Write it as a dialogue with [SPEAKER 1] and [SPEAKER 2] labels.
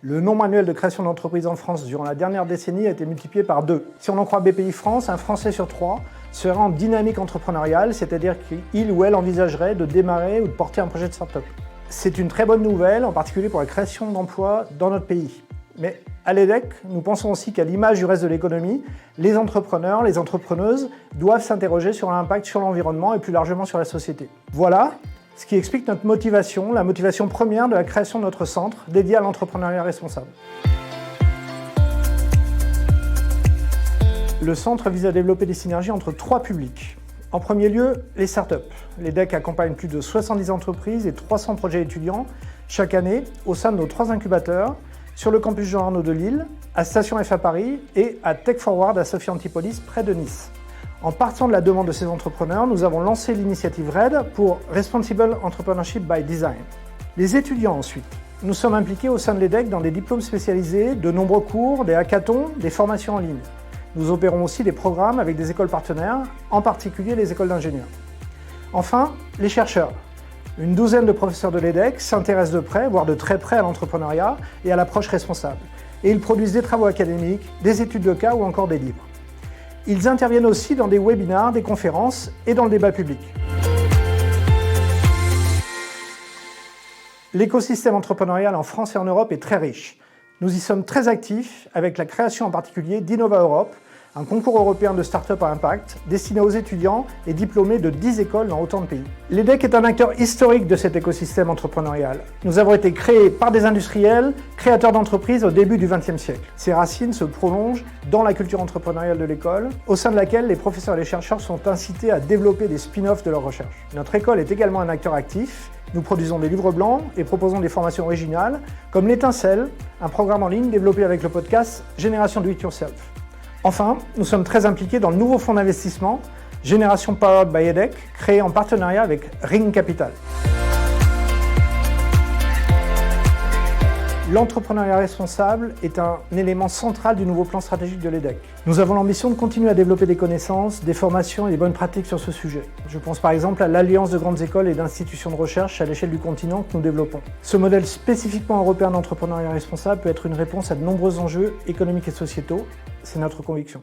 [SPEAKER 1] Le nombre annuel de création d'entreprises en France durant la dernière décennie a été multiplié par 2. Si on en croit BPI France, un Français sur 3 serait en dynamique entrepreneuriale, c'est-à-dire qu'il ou elle envisagerait de démarrer ou de porter un projet de start-up. C'est une très bonne nouvelle, en particulier pour la création d'emplois dans notre pays. Mais à l'EDEC, nous pensons aussi qu'à l'image du reste de l'économie, les entrepreneurs, les entrepreneuses doivent s'interroger sur l'impact sur l'environnement et plus largement sur la société. Voilà ce qui explique notre motivation, la motivation première de la création de notre centre dédié à l'entrepreneuriat responsable. Le centre vise à développer des synergies entre 3 publics. En premier lieu, les startups. L'EDEC accompagne plus de 70 entreprises et 300 projets étudiants chaque année au sein de nos 3 incubateurs, sur le campus Jean Arnaud de Lille, à Station F à Paris et à Tech Forward à Sophia Antipolis près de Nice. En partant de la demande de ces entrepreneurs, nous avons lancé l'initiative RED pour Responsible Entrepreneurship by Design. Les étudiants ensuite. Nous sommes impliqués au sein de l'EDEC dans des diplômes spécialisés, de nombreux cours, des hackathons, des formations en ligne. Nous opérons aussi des programmes avec des écoles partenaires, en particulier les écoles d'ingénieurs. Enfin, les chercheurs. Une douzaine de professeurs de l'EDEC s'intéressent de près, voire de très près à l'entrepreneuriat et à l'approche responsable. Et ils produisent des travaux académiques, des études de cas ou encore des livres. Ils interviennent aussi dans des webinars, des conférences et dans le débat public. L'écosystème entrepreneurial en France et en Europe est très riche. Nous y sommes très actifs avec la création en particulier d'Innova Europe, un concours européen de start-up à impact destiné aux étudiants et diplômés de 10 écoles dans autant de pays. L'EDEC est un acteur historique de cet écosystème entrepreneurial. Nous avons été créés par des industriels, créateurs d'entreprises au début du XXe siècle. Ces racines se prolongent dans la culture entrepreneuriale de l'école, au sein de laquelle les professeurs et les chercheurs sont incités à développer des spin-offs de leurs recherches. Notre école est également un acteur actif. Nous produisons des livres blancs et proposons des formations originales, comme l'Étincelle, un programme en ligne développé avec le podcast Génération Do It Yourself. Enfin, nous sommes très impliqués dans le nouveau fonds d'investissement, Génération Powered by EDEC, créé en partenariat avec Ring Capital. L'entrepreneuriat responsable est un élément central du nouveau plan stratégique de l'EDEC. Nous avons l'ambition de continuer à développer des connaissances, des formations et des bonnes pratiques sur ce sujet. Je pense par exemple à l'alliance de grandes écoles et d'institutions de recherche à l'échelle du continent que nous développons. Ce modèle spécifiquement européen d'entrepreneuriat responsable peut être une réponse à de nombreux enjeux économiques et sociétaux. C'est notre conviction.